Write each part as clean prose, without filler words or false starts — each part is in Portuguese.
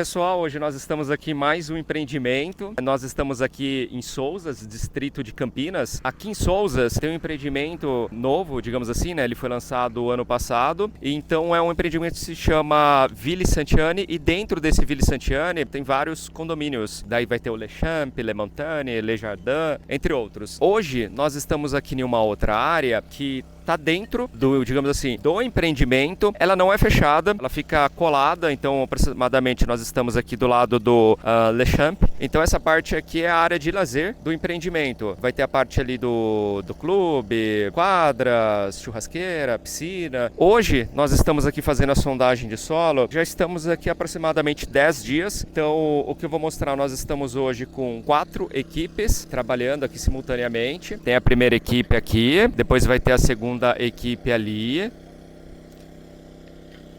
pessoal, hoje nós estamos aqui em mais um empreendimento. Nós estamos aqui em Sousas, distrito de Campinas. Aqui em Sousas tem um empreendimento novo, digamos assim, né? Ele foi lançado ano passado. Então é um empreendimento que se chama Ville Santiani e dentro desse Ville Santiani tem vários condomínios. Daí vai ter o Le Champ, Le Montagne, Le Jardin, entre outros. Hoje nós estamos aqui em uma outra área que está dentro do, digamos assim, do empreendimento. Ela não é fechada, ela fica colada, então aproximadamente nós estamos aqui do lado do Le Champ. Então essa parte aqui é a área de lazer do empreendimento. Vai ter a parte ali do clube, quadras, churrasqueira, piscina. Hoje nós estamos aqui fazendo a sondagem de solo. Já estamos aqui aproximadamente 10 dias. Então o que eu vou mostrar, nós estamos hoje com 4 equipes trabalhando aqui simultaneamente. Tem a primeira equipe aqui, depois vai ter a segunda equipe ali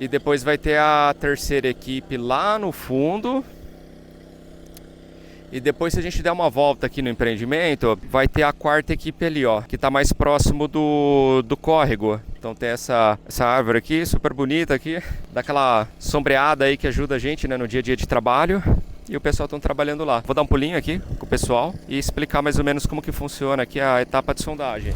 e depois vai ter a terceira equipe lá no fundo e depois, se a gente der uma volta aqui no empreendimento, vai ter a quarta equipe ali, ó, que está mais próximo do córrego. Então tem essa árvore aqui, super bonita aqui, dá aquela sombreada aí que ajuda a gente, né, no dia a dia de trabalho. E o pessoal estão trabalhando lá. Vou dar um pulinho aqui com o pessoal e explicar mais ou menos como que funciona aqui a etapa de sondagem.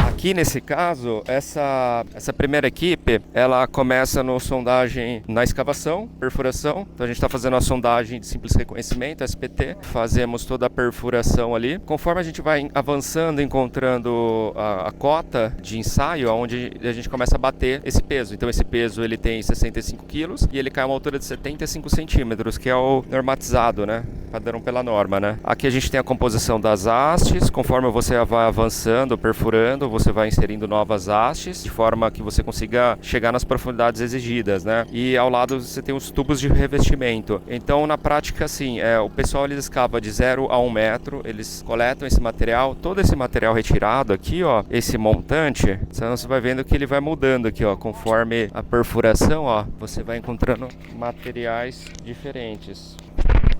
Aqui nesse caso, essa primeira equipe, ela começa no sondagem na escavação, perfuração. Então a gente está fazendo a sondagem de simples reconhecimento, SPT. Fazemos toda a perfuração ali. Conforme a gente vai avançando, encontrando a cota de ensaio, onde a gente começa a bater esse peso. Então esse peso ele tem 65 quilos e ele cai a uma altura de 75 centímetros, que é o normatizado, né? Padrão pela norma, né? Aqui a gente tem a composição das hastes. Conforme você vai avançando, perfurando, você vai inserindo novas hastes, de forma que você consiga chegar nas profundidades exigidas, né? E ao lado você tem os tubos de revestimento. Então, na prática, assim, o pessoal eles escava de 0 a 1 metro, eles coletam esse material, todo esse material retirado aqui, ó, esse montante, então você vai vendo que ele vai mudando aqui, ó, conforme a perfuração, ó, você vai encontrando materiais diferentes.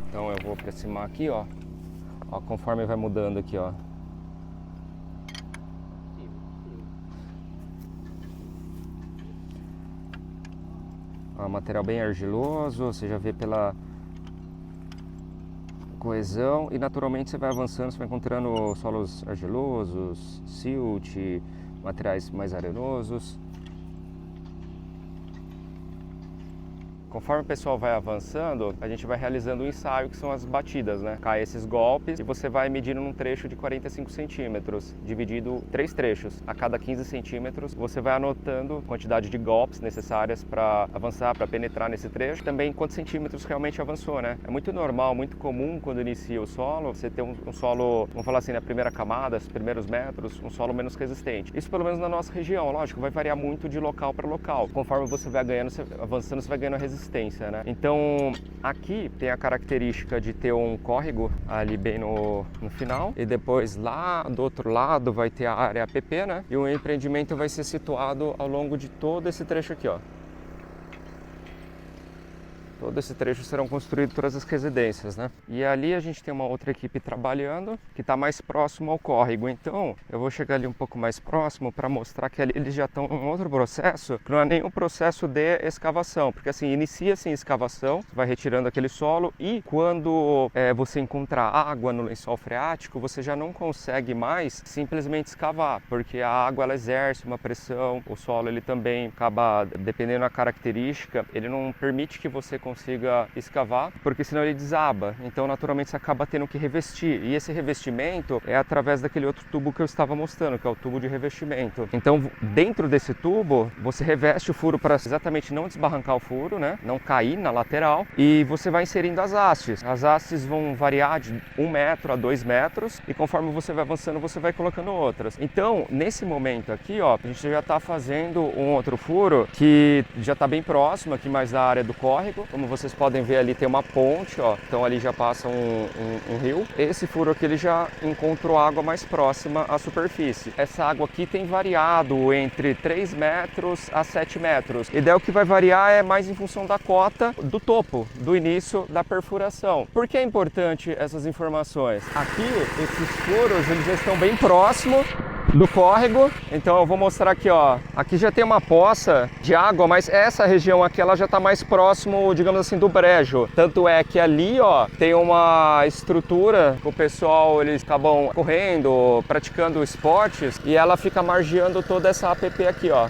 Então eu vou aproximar aqui, ó, conforme vai mudando aqui, ó. Material bem argiloso, você já vê pela coesão e naturalmente você vai avançando, você vai encontrando solos argilosos, silt, materiais mais arenosos. Conforme o pessoal vai avançando, a gente vai realizando um ensaio, que são as batidas, né? Cai esses golpes e você vai medindo num trecho de 45 centímetros, dividido em 3 trechos. A cada 15 centímetros, você vai anotando a quantidade de golpes necessárias para avançar, para penetrar nesse trecho. Também quantos centímetros realmente avançou, né? É muito normal, muito comum quando inicia o solo, você ter um solo, vamos falar assim, na primeira camada, os primeiros metros, um solo menos resistente. Isso pelo menos na nossa região, lógico, vai variar muito de local para local. Conforme você vai ganhando, avançando, você vai ganhando resistência. Né? Então aqui tem a característica de ter um córrego ali bem no final e depois lá do outro lado vai ter a área APP, né? E o empreendimento vai ser situado ao longo de todo esse trecho aqui, ó. Todo esse trecho serão construídas todas as residências, né? E ali a gente tem uma outra equipe trabalhando que está mais próximo ao córrego. Então, eu vou chegar ali um pouco mais próximo para mostrar que ali eles já estão em outro processo, que não é nenhum processo de escavação, porque assim, inicia-se em escavação, vai retirando aquele solo e quando você encontra água no lençol freático, você já não consegue mais simplesmente escavar, porque a água ela exerce uma pressão, o solo ele também acaba, dependendo da característica, ele não permite que você consiga escavar, porque senão ele desaba. Então, naturalmente, você acaba tendo que revestir. E esse revestimento é através daquele outro tubo que eu estava mostrando, que é o tubo de revestimento. Então, dentro desse tubo, você reveste o furo para exatamente não desbarrancar o furo, né? Não cair na lateral. E você vai inserindo as hastes. As hastes vão variar de 1 metro a 2 metros. E conforme você vai avançando, você vai colocando outras. Então, nesse momento aqui, ó, a gente já está fazendo um outro furo que já está bem próximo aqui mais da área do córrego. Como vocês podem ver ali tem uma ponte, ó, então ali já passa um rio. Esse furo aqui ele já encontrou água mais próxima à superfície. Essa água aqui tem variado entre 3 metros a 7 metros. E daí o que vai variar é mais em função da cota do topo, do início da perfuração. Por que é importante essas informações? Aqui, esses furos eles já estão bem próximos do córrego. Então eu vou mostrar aqui, ó. Aqui já tem uma poça de água, mas essa região aqui ela já está mais próximo, digamos assim, do brejo. Tanto é que ali, ó, tem uma estrutura que o pessoal, eles acabam correndo, praticando esportes, e ela fica margeando toda essa APP aqui, ó.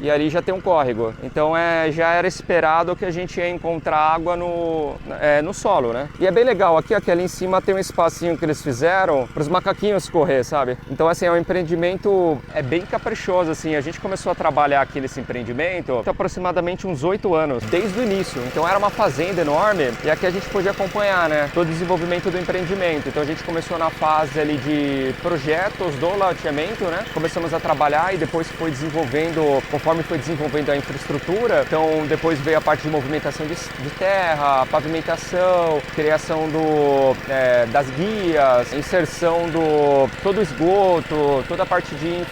E ali já tem um córrego, então já era esperado que a gente ia encontrar água no solo, né? E é bem legal, aqui ali em cima tem um espacinho que eles fizeram para os macaquinhos correr, sabe? Então assim, é um empreendimento bem caprichoso, assim. A gente começou a trabalhar aqui nesse empreendimento há aproximadamente uns 8 anos, desde o início. Então era uma fazenda enorme e aqui a gente podia acompanhar, né, todo o desenvolvimento do empreendimento. Então a gente começou na fase ali de projetos do loteamento, né? Começamos a trabalhar e depois foi desenvolvendo, conforme foi desenvolvendo a infraestrutura, então depois veio a parte de movimentação de terra, pavimentação, criação das guias, inserção do todo o esgoto, toda a parte de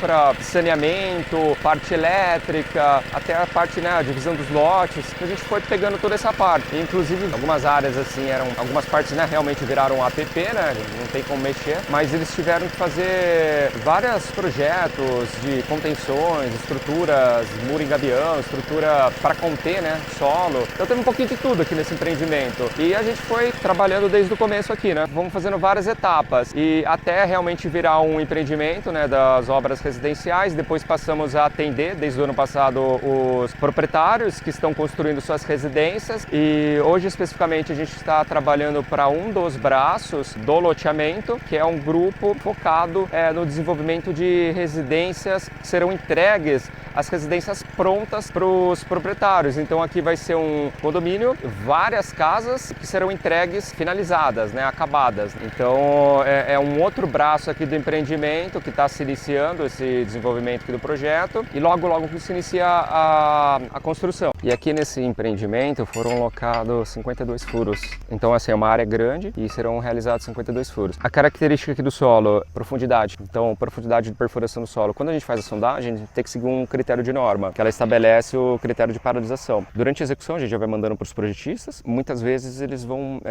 saneamento, parte elétrica, até a parte, né, a divisão dos lotes. A gente foi pegando toda essa parte. E, inclusive, algumas áreas assim algumas partes, né, realmente viraram APP, né, não tem como mexer, mas eles tiveram que fazer vários projetos de contenções, estruturas, muro em gabião, estrutura para conter, né, solo. Então teve um pouquinho de tudo aqui nesse empreendimento. E a gente foi trabalhando desde o começo aqui, né? Vamos fazendo várias etapas e até realmente virar um empreendimento, né, das obras residenciais. Depois passamos a atender, desde o ano passado, os proprietários que estão construindo suas residências. E hoje, especificamente, a gente está trabalhando para um dos braços do loteamento, que é um grupo focado no desenvolvimento de residências que serão entregues, as residências prontas para os proprietários. Então aqui vai ser um condomínio, várias casas que serão entregues finalizadas, né, acabadas. Então é um outro braço aqui do empreendimento que está se iniciando esse desenvolvimento aqui do projeto e logo que se inicia a construção. E aqui nesse empreendimento foram locados 52 furos. Então assim, é uma área grande e serão realizados 52 furos. A característica aqui do solo, profundidade. Então, profundidade de perfuração do solo. Quando a gente faz a sondagem, a gente tem que seguir um critério de norma, que ela estabelece o critério de paralisação. Durante a execução, a gente já vai mandando para os projetistas. Muitas vezes eles vão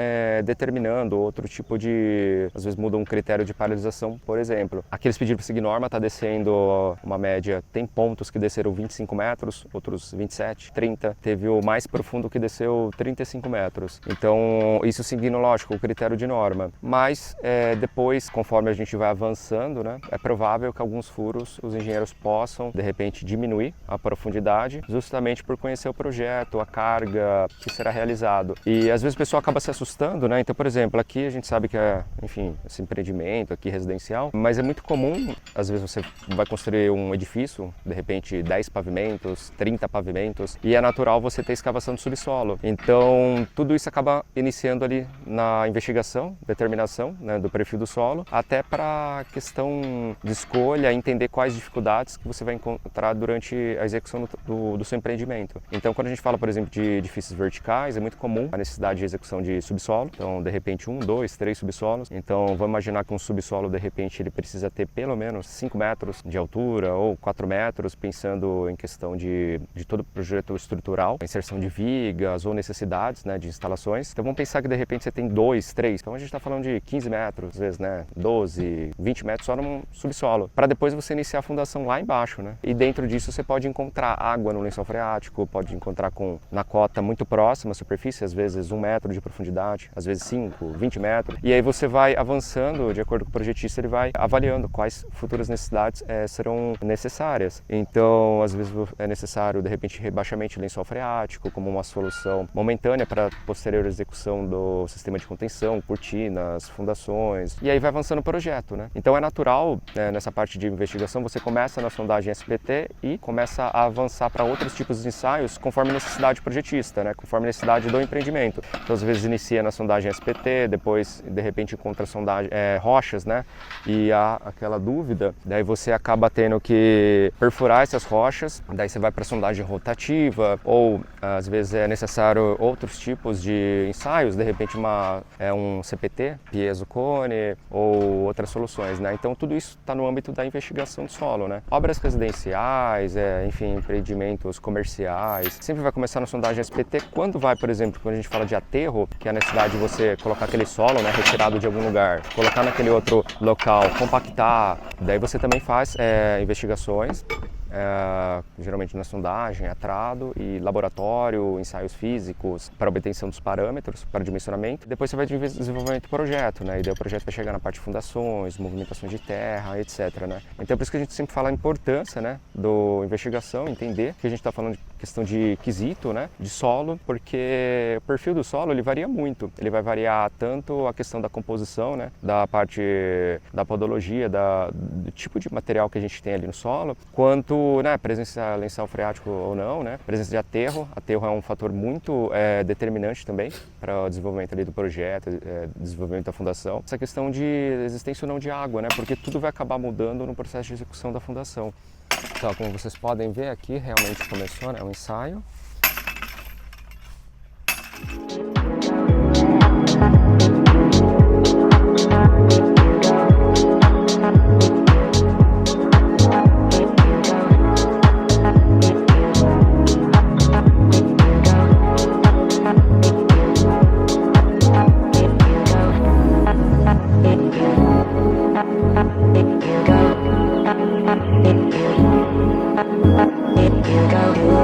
determinando outro tipo de... Às vezes mudam um critério de paralisação, por exemplo. Aqui eles pediram para seguir norma, está descendo uma média. Tem pontos que desceram 25 metros, outros 27, 30. Teve o mais profundo que desceu 35 metros. Então, isso seguindo, lógico, o critério de norma. Mas, depois, conforme a gente vai avançando, né, é provável que alguns furos os engenheiros possam, de repente, diminuir a profundidade, justamente por conhecer o projeto, a carga que será realizado. E às vezes o pessoal acaba se assustando, né? Então, por exemplo, aqui a gente sabe que enfim, esse empreendimento aqui residencial, mas é muito comum, às vezes você vai construir um edifício, de repente 10 pavimentos, 30 pavimentos, e é natural você ter escavação do subsolo. Então, tudo isso acaba iniciando ali na investigação, determinação, né, do perfil do solo, até para a questão de escolha, entender quais dificuldades que você vai encontrar durante a execução do seu empreendimento. Então, quando a gente fala, por exemplo, de edifícios verticais, é muito comum a necessidade de execução de subsolo. Então, de repente, 1, 2, 3 subsolos. Então, vamos imaginar que um subsolo, de repente, ele precisa ter pelo menos 5 metros de altura ou 4 metros, pensando em questão de todo o projeto estrutural, a inserção de vigas ou necessidades, né, de instalações. Então, vamos pensar que, de repente, você tem 2, 3. Então, a gente está falando de 15 metros, às vezes, né, 12, 20 metros só num subsolo, para depois você iniciar a fundação lá embaixo, né? E dentro disso você pode encontrar água no lençol freático, pode encontrar na cota muito próxima à superfície, às vezes 1 metro de profundidade, às vezes 5, 20 metros. E aí você vai avançando, de acordo com o projetista, ele vai avaliando quais futuras necessidades serão necessárias. Então, às vezes é necessário, de repente, rebaixamento de lençol freático como uma solução momentânea para a posterior execução do sistema de contenção, cortinas, fundações. E aí vai avançando o projeto, né? Então é natural, nessa parte de investigação, você começa na sondagem SPT e começa a avançar para outros tipos de ensaios conforme necessidade projetista, né? Conforme necessidade do empreendimento. Então, às vezes inicia na sondagem SPT, depois de repente encontra sondagem, rochas, né? E há aquela dúvida, daí você acaba tendo que perfurar essas rochas, daí você vai para a sondagem rotativa, ou às vezes é necessário outros tipos de ensaios, de repente um CPT, piezo cone, ou outras soluções, né? Então tudo isso está no âmbito da investigação do solo, né? Obras residenciais, enfim, empreendimentos comerciais. Sempre vai começar na sondagem SPT. Quando vai, por exemplo, quando a gente fala de aterro, que é a necessidade de você colocar aquele solo, né, retirado de algum lugar, colocar naquele outro local, compactar, daí você também faz investigações. Geralmente na sondagem, atrado e laboratório, ensaios físicos para obtenção dos parâmetros, para dimensionamento. Depois você vai de desenvolvimento do projeto, né? E daí o projeto vai chegar na parte de fundações, movimentações de terra, etc, né? Então é por isso que a gente sempre fala a importância, né, do investigação, entender que a gente está falando de questão de quesito, né, de solo, porque o perfil do solo ele varia muito. Ele vai variar tanto a questão da composição, né, da parte da podologia, do tipo de material que a gente tem ali no solo, quanto, né, presença lençol freático ou não, né, presença de aterro. Aterro é um fator muito determinante também para o desenvolvimento ali do projeto, desenvolvimento da fundação. Essa questão de existência ou não de água, né, porque tudo vai acabar mudando no processo de execução da fundação. Então, como vocês podem ver aqui, realmente começou, né, um ensaio. You go.